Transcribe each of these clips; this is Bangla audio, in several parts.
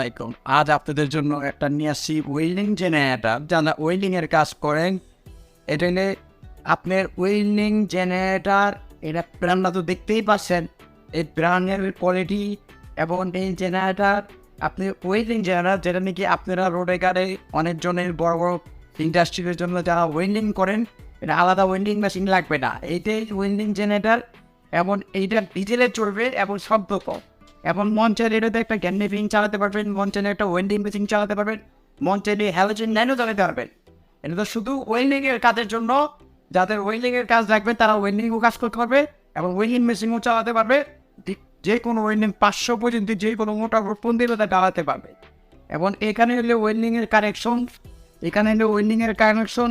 আলাইকুম। আজ আপনাদের জন্য একটা নিয়ে আসছি ওয়েল্ডিং জেনারেটর। যারা ওয়েল্ডিং এর কাজ করেন, এটা হলে আপনার ওয়েল্ডিং জেনারেটর। এটা ব্র্যান্ডটা তো দেখতেই পাচ্ছেন, এই ব্র্যান্ডের কোয়ালিটি এবং এই জেনারেটর আপনি ওয়েল্ডিং জেনারেটর, যেটা নাকি আপনারা রোডে গাড়ে অনেকজনের বড় বড় ইন্ডাস্ট্রির জন্য যারা ওয়েল্ডিং করেন, এটা আলাদা ওয়েল্ডিং মেশিন লাগবে না। এইটাই ওয়েল্ডিং জেনারেটর এবং এইটা ডিজেলে চলবে এবং শব্দ কম। এবং মন চাইলে এটাতে একটা গ্যান মেশিন চালাতে পারবেন, মন চাইলে একটা ওয়েল্ডিং মেশিন চালাতে পারবেন, মন চাইলে হ্যালোজেন ন্যানো চালাতে পারবেন। এটা তো শুধু ওয়েল্ডিংয়ের কাজের জন্য, যাদের ওয়েল্ডিংয়ের কাজ লাগবে তারা ওয়েল্ডিংও কাজ করতে পারবে এবং ওয়েল্ডিং মেশিনও চালাতে পারবে। যে কোনো ওয়েল্ডিং 500 পর্যন্ত যে কোনো মোটর ফোন দিলে তা চালাতে পারবে। এবং এখানে হলে ওয়েল্ডিংয়ের কানেকশন, এখানে হলে ওয়েল্ডিংয়ের কানেকশন,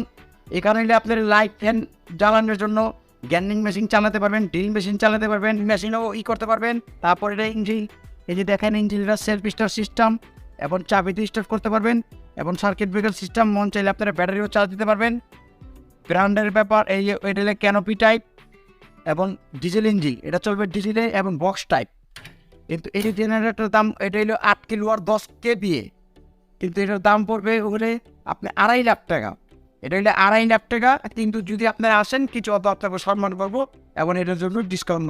এখানে হলে আপনার লাইট ফ্যান জ্বালানোর জন্য গ্যান্ডিং মেশিন চালাতে পারবেন, ড্রিল মেশিন চালাতে পারবেন, মেশিনও করতে পারবেন। তারপরে এটা ইঞ্জিন, এই যে দেখেন ইঞ্জিনটা সেলফ স্টার্ট সিস্টেম এবং চাবিতে স্টার্ট করতে পারবেন এবং সার্কিট ব্রেকার সিস্টেম। মন চাইলে আপনারা ব্যাটারিও চার্জ দিতে পারবেন। ব্র্যান্ডের ব্যাপার, এই যে এটা হলে ক্যানোপি টাইপ এবং ডিজেল ইঞ্জিন, এটা চলবে ডিজেলে এবং বক্স টাইপ। কিন্তু এই যে জেনারেটরের দাম, এটা হলো 8 কিলোয়াট 10 কেবিএ, কিন্তু এটার দাম পড়বে হলে আপনি 2.5 লাখ টাকা। এটা হলে 2.5 লাখ টাকা, কিন্তু যদি আপনারা আসেন কিছু অত আপনাকে সম্মান করবো এবং এটার জন্য ডিসকাউন্ট